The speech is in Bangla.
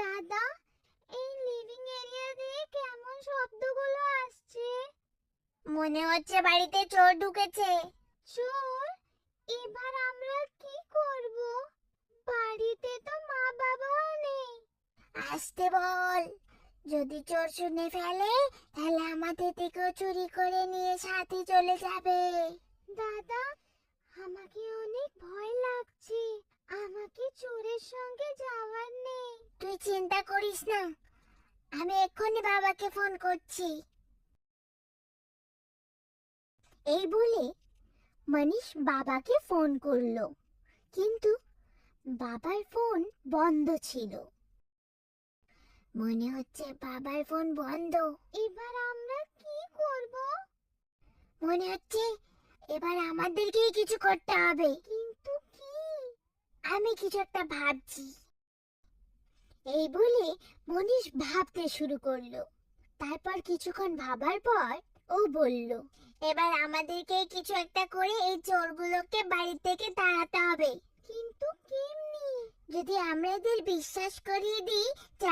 দাদা, এই লিভিং এরিয়া দিয়ে কেমন শব্দগুলো আসছে? মনে হচ্ছে বাড়িতে চোর ঢুকেছে। চোর? এবার আমরা কি করব? বাড়িতে তো মা বাবাও নেই। আসতে বল, যদি চোর শুনে ফেলে তাহলে আমাদের থেকেও চুরি করে নিয়ে সাথে চলে যাবে। দাদা, আমাকে অনেক ভয় লাগছে। আমাকে চোরের সঙ্গে যাওয়ার নেই। তুই চিন্তা করিস না, আমি এক্ষুনি বাবাকে ফোন করছি। এই বলে মনীষ বাবাকে ফোন করলো, কিন্তু বাবার ফোন বন্ধ ছিল। মনে হচ্ছে বাবার ফোন বন্ধ। এবার আমরা কি করব? মনে হচ্ছে এবার আমাদেরকেই কিছু করতে হবে। কিন্তু কি? আমি কিছু একটা ভাবছি। এই বলে মনীষ ভাবতে শুরু করলো। তারপর কিছুক্ষণ ভাবার পর ও বলল, এবার আমাদেরকে কিছু একটা করে এই চোরগুলোকে বাড়ি থেকে তাড়াতে হবে। কিন্তু কেমনি? যদি আমরা এদের বিশ্বাস করিয়ে দিই যে